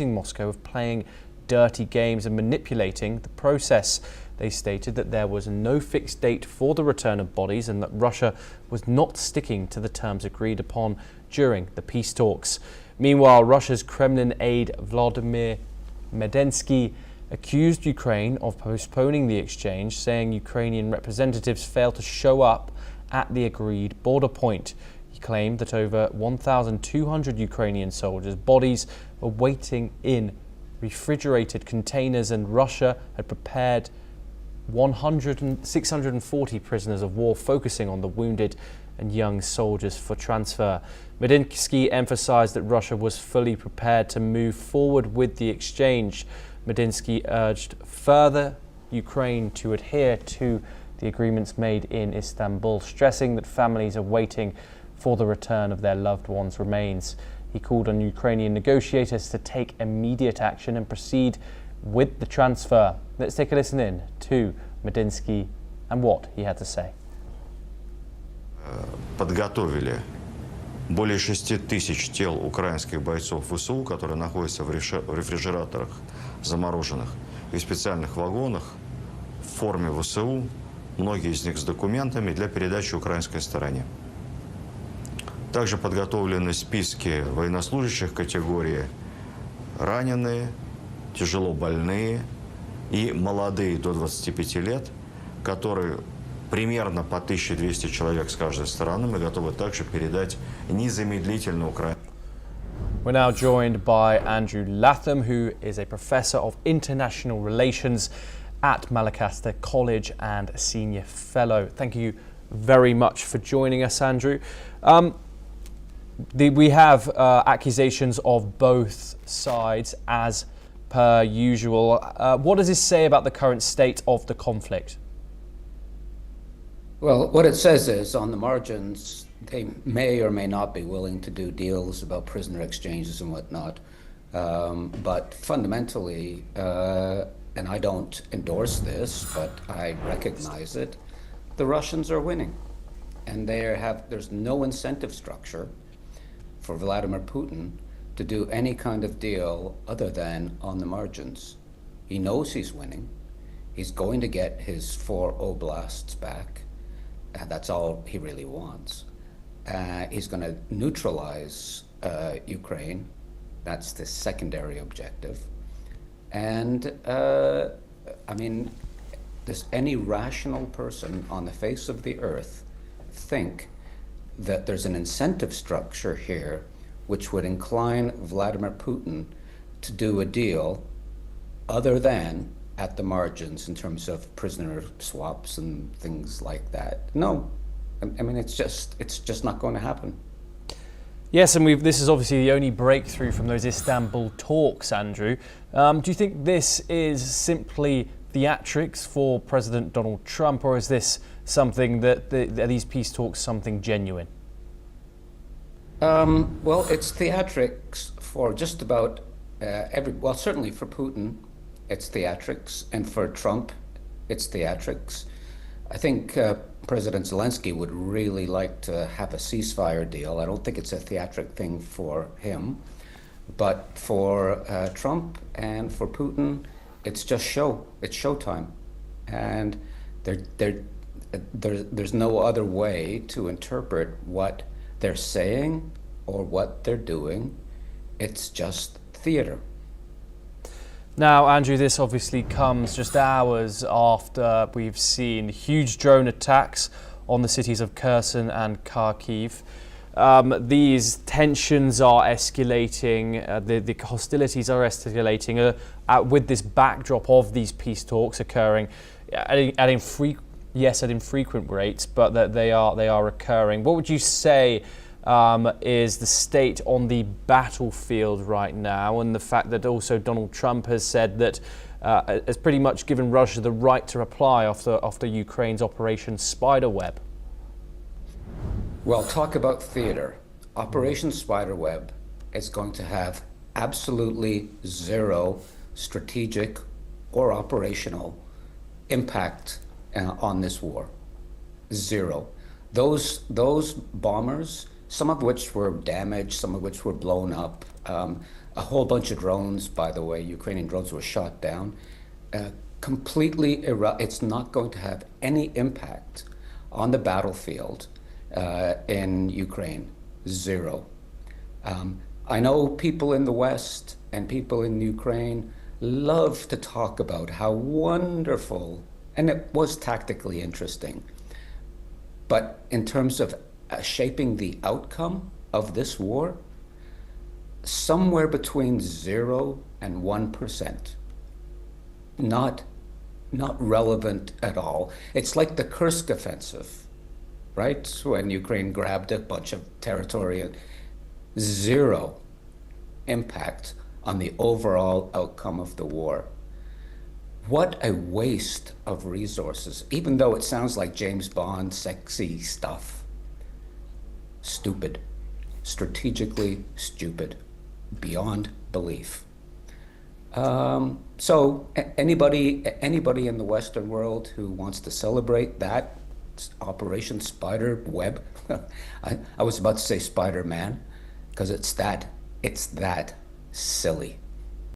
Moscow of playing dirty games and manipulating the process. They stated that there was no fixed date for the return of bodies and that Russia was not sticking to the terms agreed upon during the peace talks. Meanwhile, Russia's Kremlin aide Vladimir Medinsky accused Ukraine of postponing the exchange, saying Ukrainian representatives failed to show up at the agreed border point. He claimed that over 1,200 Ukrainian soldiers' bodies were waiting in refrigerated containers, and Russia had prepared 640 prisoners of war, focusing on the wounded and young soldiers for transfer. Medinsky emphasized that Russia was fully prepared to move forward with the exchange. Medinsky urged further Ukraine to adhere to the agreements made in Istanbul, stressing that families are waiting for the return of their loved ones' remains. He called on Ukrainian negotiators to take immediate action and proceed with the transfer. Let's take a listen in to Medinsky and what he had to say. Подготовили более 6 тысяч тел украинских бойцов ВСУ, которые находятся в рефрижераторах замороженных и в специальных вагонах в форме ВСУ, многие из них с документами для передачи украинской стороне. Также подготовлены списки военнослужащих категории раненые, тяжело больные и молодые до 25 лет, которые примерно по 1200 человек с каждой стороны мы готовы также передать незамедлительно Украине. We're now joined by Andrew Latham, who is a professor of international relations at Malacasta College and a senior fellow. Thank you very much for joining us, Andrew. We have accusations of both sides as per usual. What does this say about the current state of the conflict? Well, what it says is, on the margins, they may or may not be willing to do deals about prisoner exchanges and whatnot. But fundamentally, and I don't endorse this, but I recognize it, the Russians are winning. And there's no incentive structure for Vladimir Putin to do any kind of deal other than on the margins. He knows he's winning. He's going to get his 4 oblasts back. That's all he really wants. He's going to neutralize Ukraine. That's the secondary objective. And I mean, does any rational person on the face of the earth think that there's an incentive structure here which would incline Vladimir Putin to do a deal other than at the margins in terms of prisoner swaps and things like that? No. I mean, it's just not going to happen. Yes, and this is obviously the only breakthrough from those Istanbul talks, Andrew. Do you think this is simply theatrics for President Donald Trump, or is this something that these peace talks something genuine? Well, it's theatrics for just about well, certainly for Putin, it's theatrics, and for Trump, it's theatrics. I think President Zelensky would really like to have a ceasefire deal. I don't think it's a theatric thing for him, but for Trump and for Putin, it's just show. It's showtime, and there's no other way to interpret what they're saying or what they're doing. It's just theater. Now, Andrew, this obviously comes just hours after we've seen huge drone attacks on the cities of Kherson and Kharkiv. These tensions are escalating, the hostilities are escalating with this backdrop of these peace talks occurring at infrequent rates, but that they are occurring. What would you say is the state on the battlefield right now, and the fact that also Donald Trump has said that has pretty much given Russia the right to reply after Ukraine's Operation Spiderweb? Well, talk about theater. Operation Spiderweb is going to have absolutely zero strategic or operational impact on this war. Zero. Those bombers, some of which were damaged, some of which were blown up, A whole bunch of drones, by the way, Ukrainian drones were shot down. It's not going to have any impact on the battlefield in Ukraine. Zero. I know people in the West and people in Ukraine love to talk about how wonderful, and it was tactically interesting, but in terms of shaping the outcome of this war, somewhere between 0 and 1%. Not relevant at all. It's like the Kursk offensive, right? When Ukraine grabbed a bunch of territory, and zero impact on the overall outcome of the war. What a waste of resources, even though it sounds like James Bond sexy stuff. Stupid. Strategically stupid. Beyond belief. So anybody in the Western world who wants to celebrate that Operation Spider Web, I was about to say Spider-Man, because it's that silly.